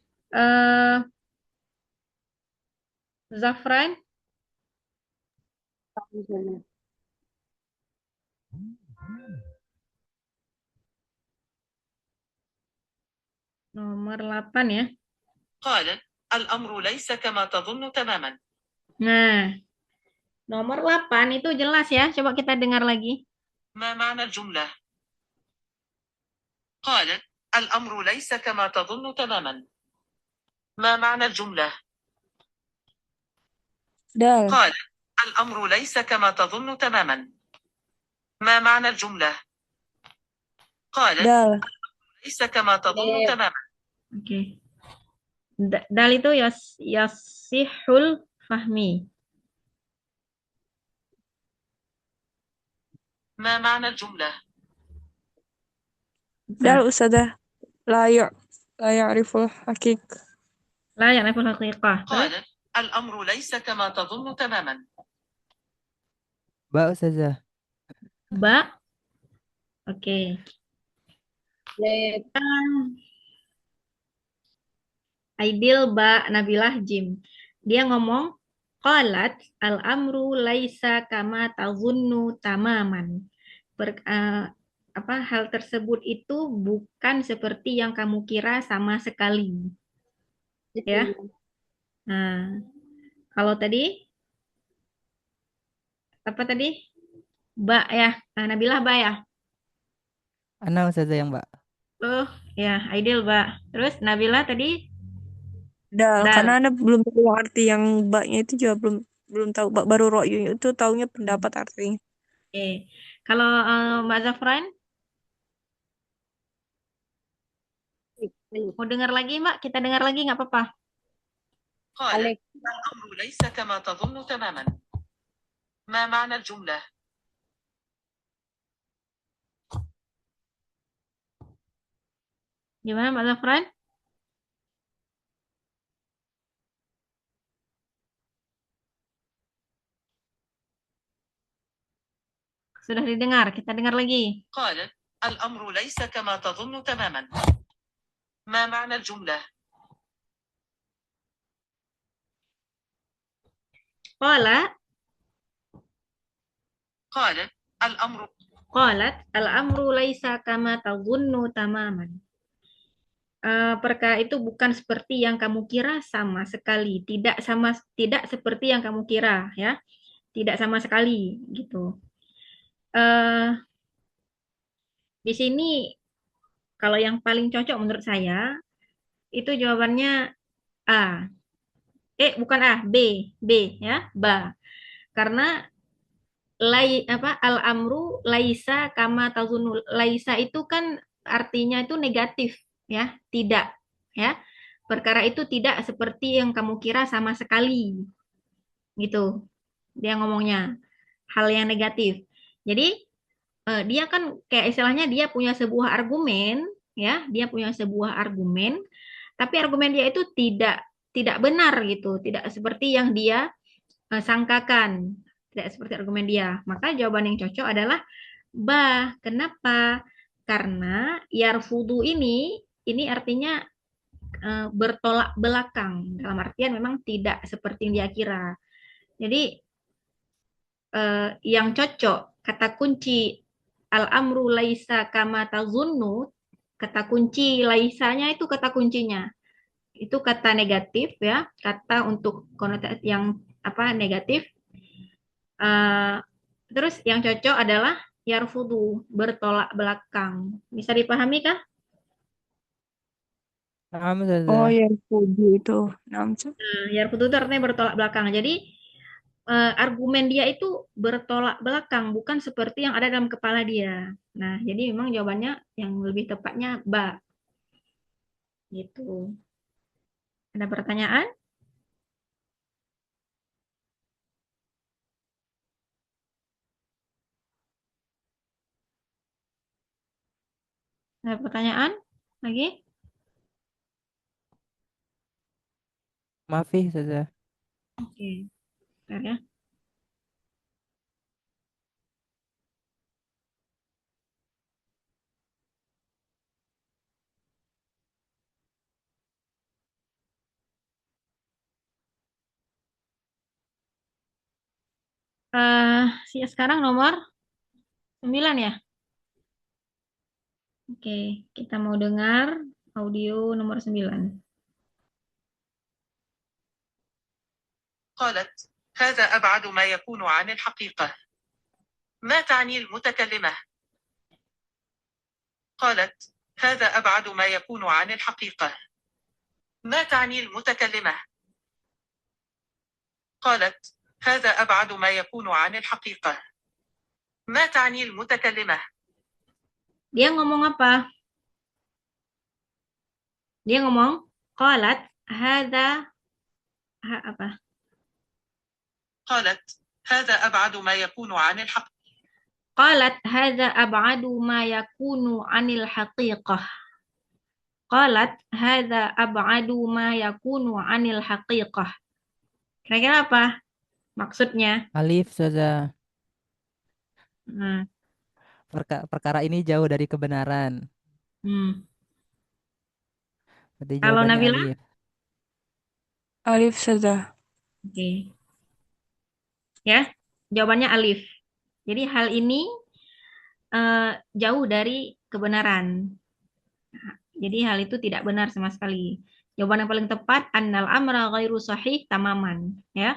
B: Zafran? Nomor 8 ya.
E: قالت الأمر ليس كما تظن تماما.
B: Nah, nomor 8 itu jelas ya. Coba kita dengar lagi.
E: ما معنى الجملة؟ قالت الأمر ليس كما تظن تماما. ما معنى الجملة؟
C: Dal.
E: قالت الأمر ليس كما تظن تماما. ما معنى الجملة؟ قالت
C: Dal.
E: ليس كما تظن تماما.
B: Oke. Dal itu yasihul fahmi.
E: ما معنى الجملة؟
C: Dal Ustazah. La ya'riful hakik.
B: La ya'riful haqiqah.
E: قالت الأمر ليس كما تظن تماما.
D: Ba Ustazah.
B: Ba. Oke. Aidil ba Nabilah Jim. Dia ngomong qalat al-amru laisa kama tazunnu tamaman. Hal tersebut itu bukan seperti yang kamu kira sama sekali. Ya. Nah, kalau tadi apa tadi? Ba ya. Nabilah ba ya.
D: Ana Ustazah yang Ba.
B: Oh, ya, Aidil ba. Terus Nabila tadi
C: Dal.
B: dal.
C: Karena Anda belum tahu arti yang baknya itu juga belum tahu. Baru ro'yu itu taunya pendapat artinya.
B: Oke. Kalau Mbak Zafran mau dengar lagi Mbak? Kita dengar lagi nggak apa-apa.
E: قالت الأمر ليس كما تظن تماما. ما معنى الجملة؟
B: Gimana Mbak Zafran? Sudah didengar, kita dengar lagi.
E: قالت الأمر ليس كما تظن تماما. ما معنى الجملة؟ قالت الأمر
B: laisa kama tazunnu tamaman. Perkara itu bukan seperti yang kamu kira sama sekali, tidak seperti yang kamu kira ya, tidak sama sekali gitu. Di sini kalau yang paling cocok menurut saya itu jawabannya A. Bukan A, B ya, ba. Karena al-amru laisa kama tazunnu. Laisa itu kan artinya itu negatif ya, tidak ya. Perkara itu tidak seperti yang kamu kira sama sekali. Gitu. Dia ngomongnya hal yang negatif. Jadi dia kan kayak istilahnya dia punya sebuah argumen ya, dia punya sebuah argumen, tapi argumen dia itu tidak benar gitu, tidak seperti yang dia sangkakan, tidak seperti argumen dia. Maka jawaban yang cocok adalah ba. Kenapa? Karena yarfudu ini artinya bertolak belakang. Dalam artian memang tidak seperti yang dia kira. Jadi yang cocok kata kunci al-amru laisa kama tazunnu, kata kunci laisanya itu kata kuncinya. Itu kata negatif ya, kata untuk konotasi yang apa negatif. Terus yang cocok adalah yarfudu, bertolak belakang. Bisa dipahami kah?
D: Naam,
C: Oh
D: Ustazah.
C: ya, setuju itu. Nah,
B: Yarfudu itu artinya bertolak belakang. Jadi argumen dia itu bertolak belakang, bukan seperti yang ada dalam kepala dia. Nah, jadi memang jawabannya yang lebih tepatnya ba, gitu. Ada pertanyaan? Ada pertanyaan lagi?
D: Maaf, Ustazah.
B: Oke, bentar ya. Sekarang nomor 9 ya. Oke, kita mau dengar audio nomor 9.
E: قالت: هذا أبعد ما يكون عن الحقيقة. ما تعني المتكلمة؟ قالت: هذا أبعد ما يكون عن الحقيقة. ما تعني المتكلمة؟ قالت: هذا أبعد ما يكون عن الحقيقة. ما تعني المتكلمة؟
B: Dia ngomong apa? Dia ngomong qalat hadza apa?
E: قالت: هذا أبعد ما يكون عن الحق.
B: Qalat hadza ab'adu ma yakunu 'anil haqiqah. Qalat hadza ab'adu ma yakunu 'anil haqiqah. Kira-kira apa maksudnya?
D: Alif, Ustazah.
B: Hmm.
D: Perkara ini jauh dari kebenaran.
B: Hmm.
D: Berarti
B: Kalau
D: jawabannya
B: Nabila?
D: alif.
C: Alif saja.
B: Oke. Ya, jawabannya alif. Jadi hal ini jauh dari kebenaran. Jadi hal itu tidak benar sama sekali. Jawaban yang paling tepat annal amra ghairu sahih tamaman, ya.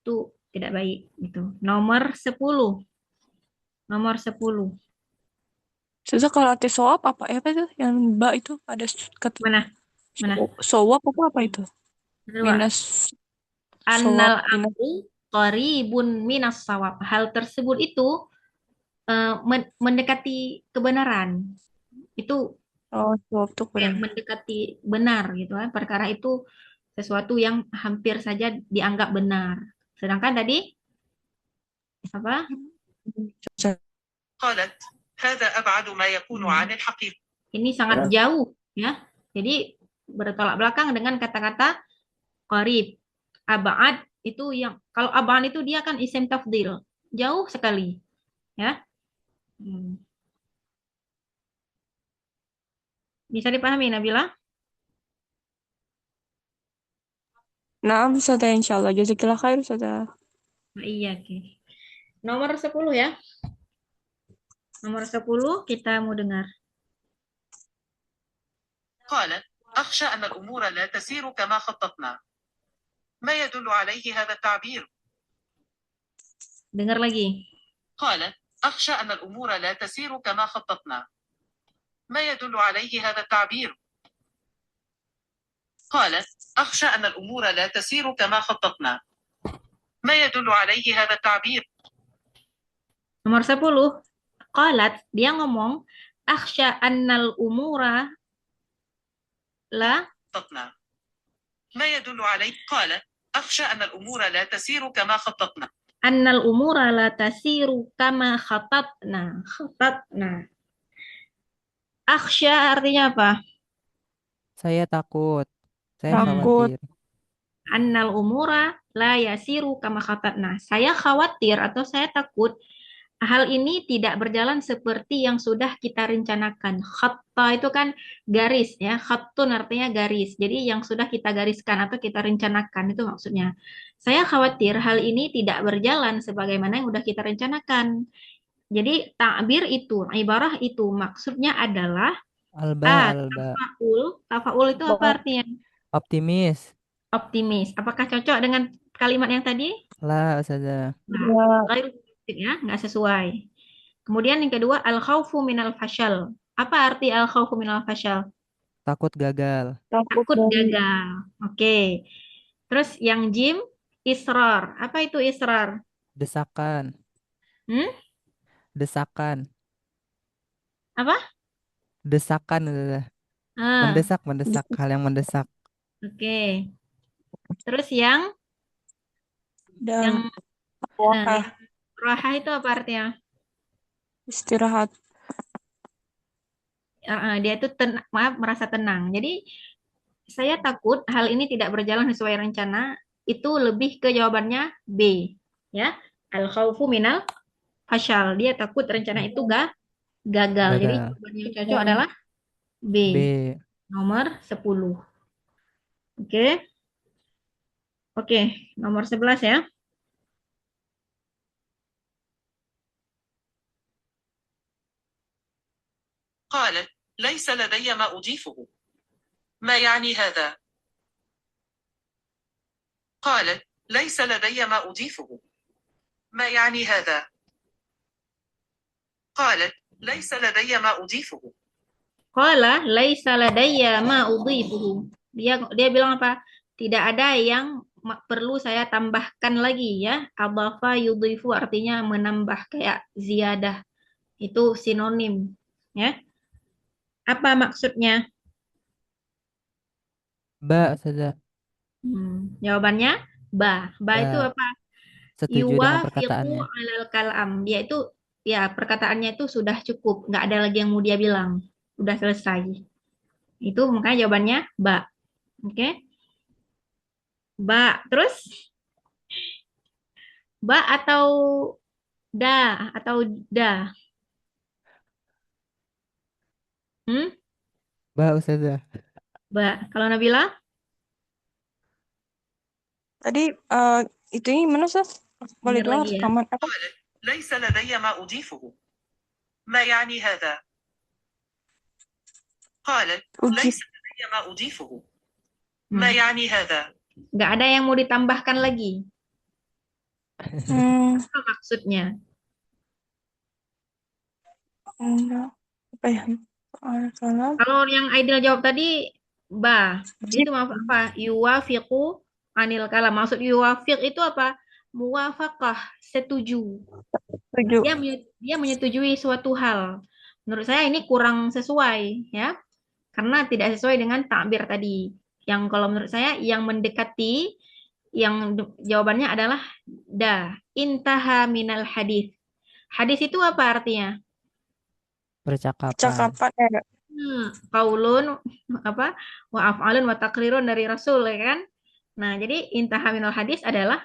B: Itu tidak baik gitu. Nomor 10. Nomor 10.
C: Susah kalau arti soap apa ya apa itu? Yang mbak itu ada kata
B: Mana? Mana?
C: sowap apa itu?
B: Kedua.
C: Minus sowap
B: Annal
C: minus.
B: amru qaribun minas sawab. Hal tersebut itu mendekati kebenaran. Itu
C: Oh, sowap tuh
B: kayak
C: benar.
B: mendekati benar gitu kan. Perkara itu sesuatu yang hampir saja dianggap benar. Sedangkan tadi apa?
E: قالت: هذا أبعد ما يكون عن الحقيقة.
B: Ini sangat jauh ya. Jadi bertolak belakang dengan kata-kata qarib. Abad itu yang kalau abad itu dia kan isim tafdil. Jauh sekali ya. Hmm. Bisa dipahami Nabila?
C: Nah, bisa deh insyaallah. Jazakillah khair saja.
B: Nah, iya, oke. Nomor 10 ya. Nomor 10 kita mau dengar.
E: قالت: أخشى أن الأمور لا تسير كما خططنا. ما يدل عليه هذا التعبير؟
B: Dengar lagi.
E: قالت: أخشى أن الأمور لا تسير كما خططنا. ما يدل عليه هذا التعبير؟ قالت: أخشى أن الأمور لا تسير كما خططنا. ما يدل عليه هذا التعبير؟
B: Nomor 10. Qalat, dia ngomong, akhsha annal umura la
E: خططنا. ما يدل عليه؟ قالت: أخشى أن الأمور لا تسير كما خططنا.
B: annal umura la tasiru kama khatatna. Khatatna. Akhsha artinya apa?
D: Saya takut. Saya
C: Takut.
D: khawatir.
B: Annal umura la yasiru kama khatatna. Saya khawatir atau saya takut hal ini tidak berjalan seperti yang sudah kita rencanakan. Khatta itu kan garis ya. Khattun artinya garis. Jadi yang sudah kita gariskan atau kita rencanakan itu maksudnya. Saya khawatir hal ini tidak berjalan sebagaimana yang sudah kita rencanakan. Jadi takbir itu, ibarah itu maksudnya adalah
D: Alba.
B: tafaul itu apa artinya?
D: Optimis.
B: Optimis. Apakah cocok dengan kalimat yang tadi?
D: Lah, Ustazah.
B: Nah, ghairu muwafiq ya, nggak sesuai. Kemudian yang kedua, al-khawfu minal fashal. Apa arti al-khawfu minal fashal?
D: Takut gagal.
B: Takut gagal. Oke. Terus yang jim, israr. Apa itu israr?
D: Desakan.
B: Hmm?
D: Desakan.
B: Apa?
D: Desakan, Ustazah.
B: Ah,
D: Mendesak. Hal yang mendesak.
B: oke. Terus yang
C: Dan
B: nah,
C: wah,
B: yang raha itu apa artinya?
C: istirahat.
B: Dia itu merasa tenang. Jadi saya takut hal ini tidak berjalan sesuai rencana. Itu lebih ke jawabannya B. Ya, al-khawfu minal fashal. Dia takut rencana itu gagal. Jadi
D: Gagal.
B: jawaban yang cocok adalah B.
D: B.
B: Nomor 10. Oke. Oke, nomor 11 ya.
E: قالت ليس لدي ما أضيفه. ما يعني هذا؟ قالت ليس لدي ما أضيفه. ما يعني هذا؟ قالت ليس لدي ما أضيفه.
B: Qala laisa ladayya ma udhifuhu. Dia bilang apa? Tidak ada yang perlu saya tambahkan lagi ya. Adhafa yudhifu artinya menambah kayak ziyadah. Itu sinonim ya. Apa maksudnya?
D: Ba, Ustazah.
B: Jawabannya ba. Ba itu
D: Ba.
B: apa?
D: Setuju dengan
B: Yuwafiqu
D: perkataannya.
B: alal kalam. Dia itu ya perkataannya itu sudah cukup, nggak ada lagi yang mau dia bilang. Udah selesai. Itu makanya jawabannya ba. Oke? Ba. Terus ba atau da? Hmm?
D: Ba, Ustazah.
B: Ba. Kalau Nabila?
C: Tadi itu gimana, Sas? Boleh
B: Dengar
C: dengar
B: lagi ya.
C: rekaman apa?
E: قالت ليس لدي ما أضيفه. ما يعني هذا؟ قالت
C: Uji.
E: ليس لدي ما أضيفه. ما يعني هذا؟
B: Nggak ada yang mau ditambahkan lagi.
C: Hmm,
B: Apa maksudnya?
C: enggak. Apa ya? Salah.
B: Kalau yang Aidil jawab tadi, ba.
C: Uji.
B: Itu maaf apa? Yuwafiqu anil kalam. Maksud yuwafiq itu apa? Muwafaqah, setuju.
C: Setuju.
B: Dia menyetujui suatu hal. Menurut saya ini kurang sesuai, ya. Karena tidak sesuai dengan takbir tadi. Yang kalau menurut saya yang mendekati, yang jawabannya adalah da. Intaha minal hadis. Hadis itu apa artinya?
D: Percakapan.
C: Cakapan ya.
B: Qaulun apa wa af'alun wa taqrirun dari Rasul ya kan. Nah, jadi intaha minal hadis adalah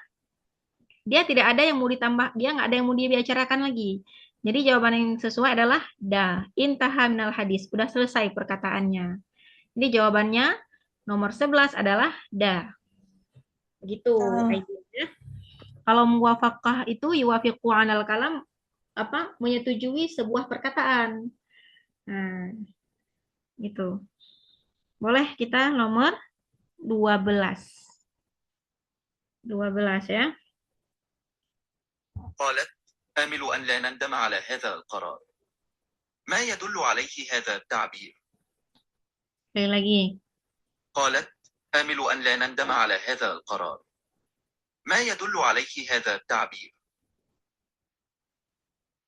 B: dia tidak ada yang mau ditambah, dia nggak ada yang mau dibicarakan lagi. Jadi jawaban yang sesuai adalah da. Intaha minal hadis. Udah selesai perkataannya. Jadi jawabannya nomor 11 adalah da. Begitu. Idenya. Kalau muwafaqah itu yuwafiqu anal kalam apa menyetujui sebuah perkataan. Nah, gitu. Boleh kita nomor 12. 12 ya.
F: قالت آمل أن لا نندم على هذا القرار. ما يدل عليه هذا التعبير؟
B: Sekali lagi.
F: قالت آمل أن لا نندم على هذا القرار. ما يدل عليه هذا التعبير؟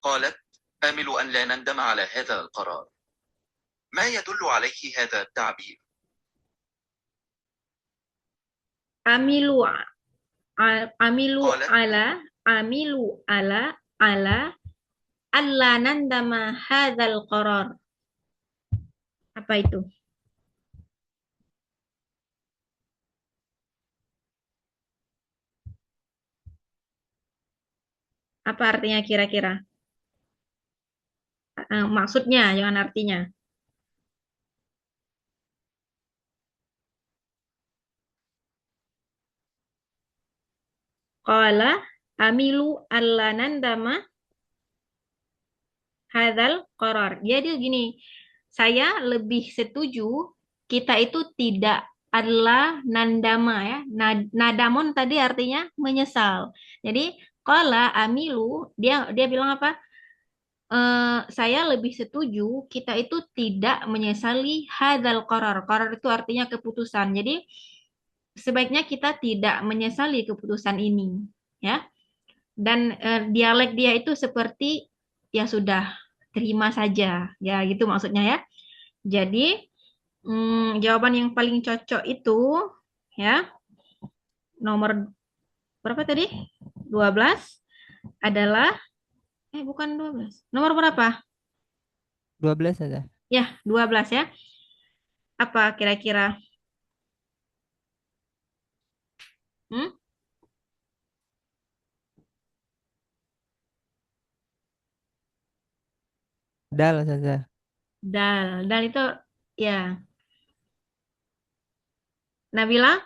F: قالت آمل أن لا نندم على هذا القرار. ما يدل عليه هذا التعبير؟
B: Amilu amilu
F: Qala.
B: ala alla nandama hadzal qarar. Apa itu? Apa artinya kira-kira? maksudnya, jangan artinya. Qala amilu alla nandama hadzal qarar. Jadi gini, saya lebih setuju kita itu tidak adalah nandama ya. Nadamon tadi artinya menyesal. Jadi qala amilu dia bilang apa? Saya lebih setuju kita itu tidak menyesali hadzal qarar. Qarar itu artinya keputusan. Jadi sebaiknya kita tidak menyesali keputusan ini, ya. Dan dialek dia itu seperti ya sudah terima saja, ya gitu maksudnya ya. Jadi jawaban yang paling cocok itu ya nomor berapa tadi? 12 adalah bukan 12. Nomor berapa?
D: 12 saja.
B: Ya, 12 ya. Apa kira-kira? Hmm?
D: Dal saja.
B: Dal. Dal itu ya. Nabila?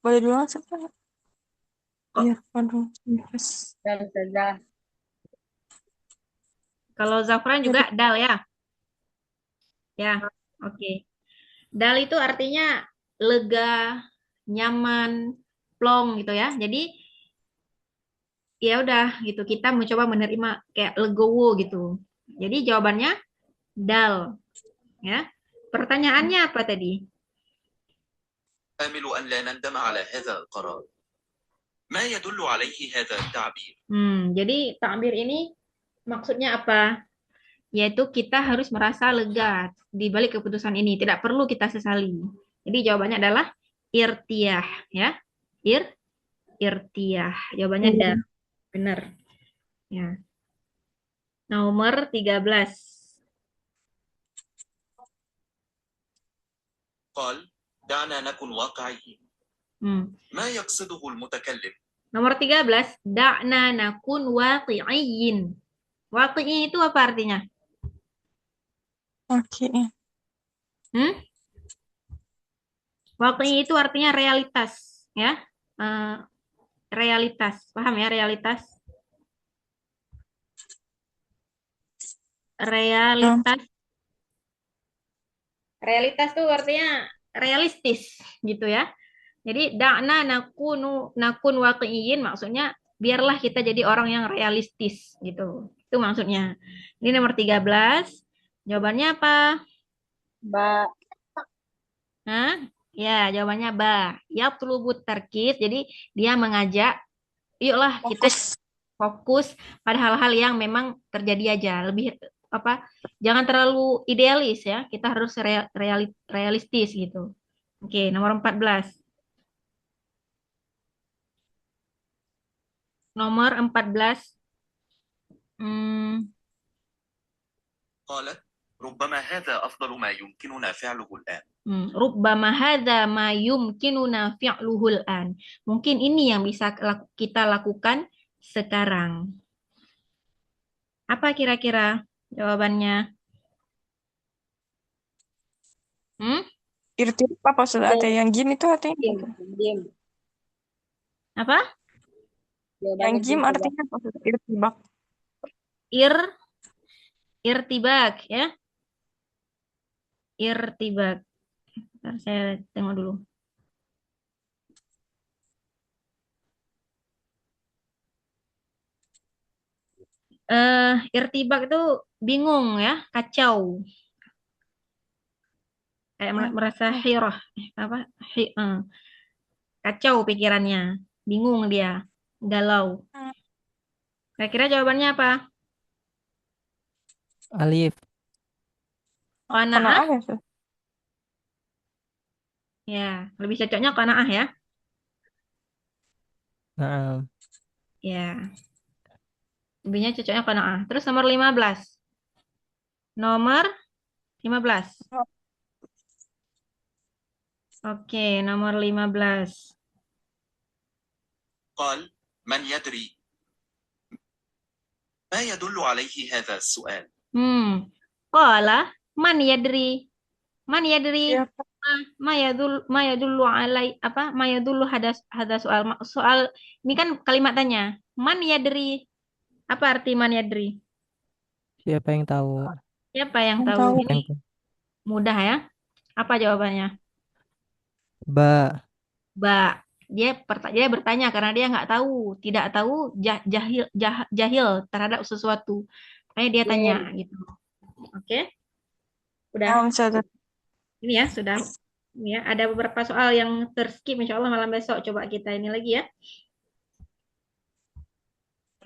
C: Boleh dulu siapa?
B: Kok
C: Iya, aduh. Yes.
G: Dan saja.
B: kalau Zafran juga dal ya? Ya, oke. Dal itu artinya lega, nyaman, plong gitu ya. Jadi ya udah gitu kita mencoba menerima kayak legowo gitu. Jadi jawabannya dal ya. Pertanyaannya apa tadi?
H: آمل أن لا نندم على هذا القرار. ما يدل عليه هذا التعبير؟
B: Jadi takbir ini maksudnya apa? Yaitu kita harus merasa lega di balik keputusan ini, tidak perlu kita sesali. Jadi jawabannya adalah irtiyah ya. Irtiyah. Jawabannya dal. Benar. Ya. Nomor 13.
H: قال دعنا نكن واقعيين. ما يقصده المتكلم؟
B: Nomor 13, da'na nakun waqi'iyyin. Waqi'i itu apa artinya?
C: Oke.
B: Waqi'i itu artinya realitas, ya. Realitas, paham ya realitas? Realitas. Realitas itu artinya realistis gitu ya. Jadi da'na nakun waqi'iyyin maksudnya biarlah kita jadi orang yang realistis gitu. Itu maksudnya. Ini nomor 13. Jawabannya apa?
G: Ba.
B: Hah? Ya, jawabannya ba. Yatlubut tarkis. Jadi dia mengajak yuklah kita fokus pada hal-hal yang memang terjadi aja. Lebih apa? Jangan terlalu idealis ya. Kita harus realistis gitu. Oke, nomor 14. Nomor 14.
H: قالت ربما هذا أفضل ما يمكننا فعله الآن.
B: Rubbama hadza ma yumkinuna fi'luhul an. Mungkin ini yang bisa kita lakukan sekarang. Apa kira-kira jawabannya?
C: Irtibak apa sudah ada yang gym itu artinya?
G: Jim.
B: Apa?
C: Yang gym artinya apa? Irtibak.
B: Irtibak ya. Irtibak. Bentar, saya tengok dulu. Irtibak itu bingung ya, kacau. Kayak merasa hirah, apa? Kacau pikirannya, bingung dia, galau. Kira-kira jawabannya apa?
D: Alif.
B: Qanaah.
C: Ya, Sus?
B: Ya, lebih cocoknya qanaah ya.
D: Nah,
B: Ya. Lebihnya cocoknya qanaah. Terus nomor 15. Nomor 15. Oke, nomor 15.
H: قال من يدري ما يدل عليه هذا السؤال؟
B: Qala man yadri. Man yadri.
C: Ya,
B: Ma yadullu alai apa? Ma yadullu hada soal. Soal ini kan kalimat tanya. Man yadri. Apa arti man yadri?
D: Siapa yang tahu?
B: Siapa yang
C: yang
B: tahu?
C: tahu.
D: Siapa
B: Ini
D: yang tahu?
B: mudah ya. Apa jawabannya?
D: Ba.
B: Dia bertanya karena dia nggak tahu, tidak tahu, jahil terhadap sesuatu. Makanya dia tanya gitu. Oke, udah.
C: Ustazah.
B: Ini ya sudah. Ini ya ada beberapa soal yang terskip. Insya Allah malam besok coba kita ini lagi ya.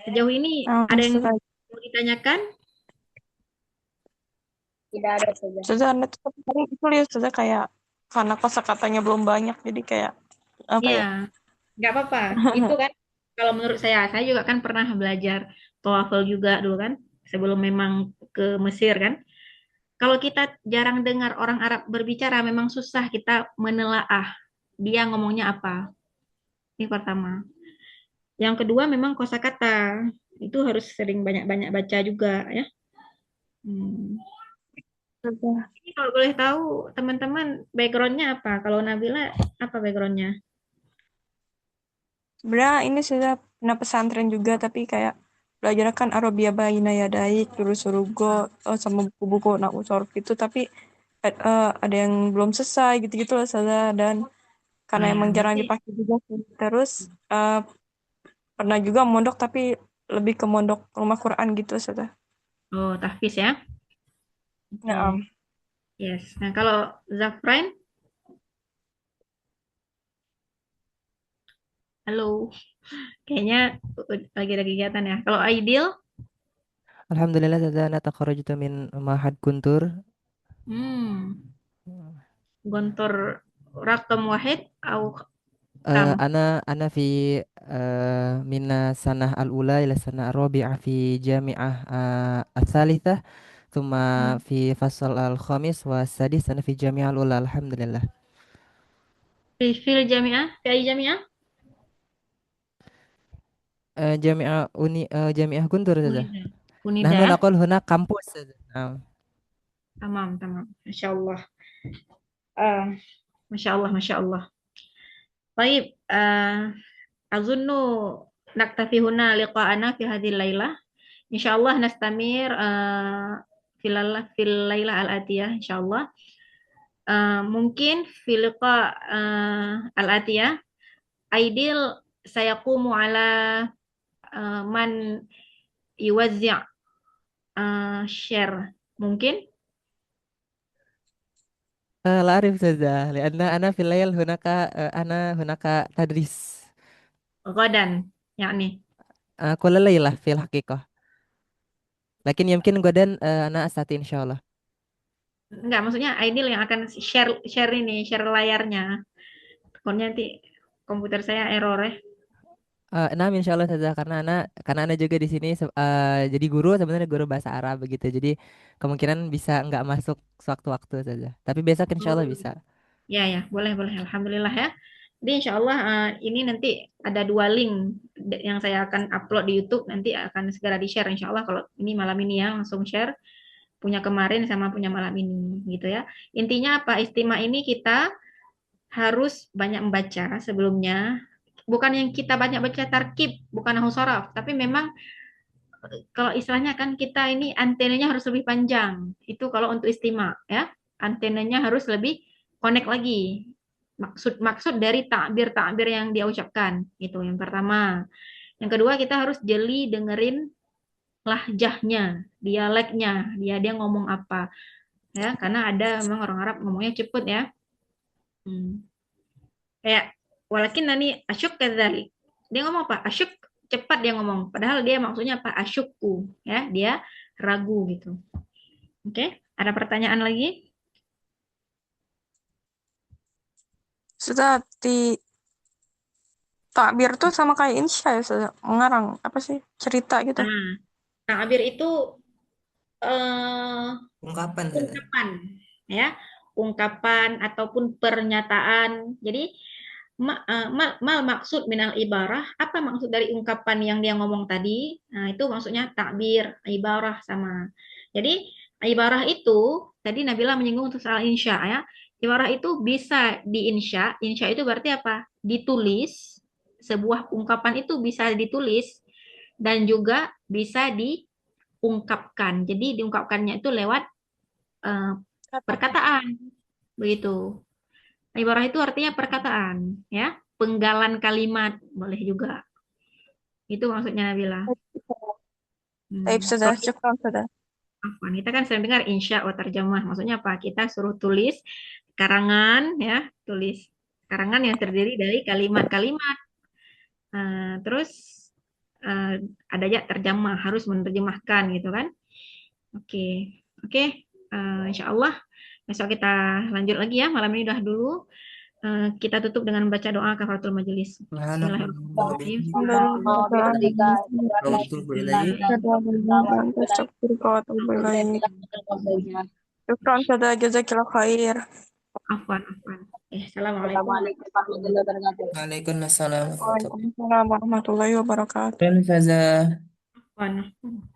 B: Sejauh ini ada yang
C: Ustazah.
B: mau ditanyakan?
G: Tidak ada saja.
C: Ustazah, Anda tuh tadi itu lihat Ustazah kayak karena kosakatanya belum banyak jadi kayak apa ya?
B: Iya, nggak apa-apa. Itu kan kalau menurut saya juga kan pernah belajar TOEFL juga dulu kan, sebelum memang ke Mesir kan. Kalau kita jarang dengar orang Arab berbicara, memang susah kita menelaah dia ngomongnya apa. Ini pertama. Yang kedua memang kosakata. Itu harus sering banyak-banyak baca juga ya.
C: Ustazah.
B: Ini kalau boleh tahu teman-teman backgroundnya apa? Kalau Nabila apa backgroundnya?
C: Sebenarnya ini sudah pernah pesantren juga tapi kayak belajar kan Arabia Baina Yadai, Surugo, sama buku-buku Nahwu Shorof gitu tapi ada yang belum selesai gitu-gitu lah Ustazah dan karena
B: Ya,
C: emang jarang
B: berarti
C: dipakai juga sih. Terus pernah juga mondok tapi lebih ke mondok rumah Quran gitu Ustazah.
B: tahfiz ya. Oke.
C: Ya,
B: Yes. Nah, kalau Zafrain, halo. Kayaknya lagi ada kegiatan ya. Kalau Aidil,
D: Alhamdulillah Ustazah ana takharrajtu min Ma'had Guntur.
B: gontor rakam wahid atau kam?
D: Ana fi mina sanah al-ula ila sanah ar-rabi'ah fi jami'ah ats-tsalitsah thumma fi fasal al-khamis wa sadis ana fi jami'ah al-ula alhamdulillah.
B: Fil jamiah, fi jamiah?
D: Jami'ah Guntur Ustazah.
B: Unida. Unida
D: Nahnu
B: ya?
D: naqul huna kampus Ustazah.
B: Tamam, tamam. Masya Allah. Ah, Masya Allah, Masya Allah. Baik, azunnu naktafi huna liqa'ana fi hadhil lailah. Insyaallah nastamir fil lailah al-atiyah insyaallah. Mungkin fil liqa al-atiyah Aidil sayaqumu ala man yuwazzi' share. Mungkin
D: لا أعرف أستاذة لأن أنا في الليل هناك أنا هناك تدريس
B: Ghadan, yakni.
D: كل ليلة في الحقيقة لكن يمكن غدا أنا أستطيع إن شاء الله.
B: Enggak, maksudnya Aidil yang akan share layarnya. Takutnya nanti komputer saya error ya.
D: Nah, insya Allah Ustazah karena Ana juga di sini jadi guru sebenarnya guru bahasa Arab begitu. Jadi kemungkinan bisa nggak masuk sewaktu-waktu saja. Tapi besok insya Allah bisa.
B: Ya, ya, boleh, boleh. Alhamdulillah ya. Jadi insya Allah ini nanti ada 2 link yang saya akan upload di YouTube. Nanti akan segera di-share insya Allah. Kalau ini malam ini ya, langsung share. Punya kemarin sama punya malam ini gitu ya. Intinya apa? Istimewa ini kita harus banyak membaca sebelumnya. Bukan yang kita banyak baca tarkib, bukan nahwu shorof. Tapi memang kalau istilahnya kan kita ini antenanya harus lebih panjang. Itu kalau untuk istimewa ya. Antenanya harus lebih connect lagi. Maksud dari takbir-takbir yang dia ucapkan. Itu yang pertama. Yang kedua kita harus jeli dengerin lahjahnya, dialeknya, dia ngomong apa. Ya, karena ada memang orang Arab ngomongnya cepet ya. Kayak walakin nani asyuk kadzalik. Dia ngomong apa? Asyuk, cepat dia ngomong. Padahal dia maksudnya apa? Asyukku, ya. Dia ragu gitu. Oke, ada pertanyaan lagi?
C: Sudah di takbir tuh sama kayak insya ya Ustazah. Mengarang apa sih cerita gitu.
B: Nah, takbir itu
D: Ungkapan
B: ungkapan, ya. Ungkapan ataupun pernyataan. Jadi mal maksud minal ibarah, apa maksud dari ungkapan yang dia ngomong tadi? Nah, itu maksudnya takbir, ibarah sama. Jadi, ibarah itu tadi Nabila menyinggung untuk soal insya ya. Ibarah itu bisa diinsya. Insya itu berarti apa? Ditulis. Sebuah ungkapan itu bisa ditulis dan juga bisa diungkapkan. Jadi diungkapkannya itu lewat eh, perkataan. Begitu. Ibarah itu artinya perkataan, ya. Penggalan kalimat boleh juga. Itu maksudnya Nabila.
C: Baik, sudah.
B: Kalau
C: Syukran, sudah.
B: Afwan, kita kan sering dengar insya wa tarjamah. Maksudnya apa? Kita suruh tulis karangan, ya, tulis karangan yang terdiri dari kalimat-kalimat. Terus eh, ada aja terjemah, harus menerjemahkan gitu kan? Oke, oke. Insya Allah besok kita lanjut lagi ya. Malam ini udah dulu. Kita tutup dengan membaca doa kafaratul majelis. Bismillahirrahmanirrahim.
C: Syukran, sudah. Jazakillah khair.
B: Afwan, afwan. Assalamualaikum.
G: Assalamualaikum warahmatullahi wabarakatuh.
D: Waalaikumsalam.
C: Waalaikumsalam warahmatullahi wabarakatuh.
D: Ustazah.
B: Afwan.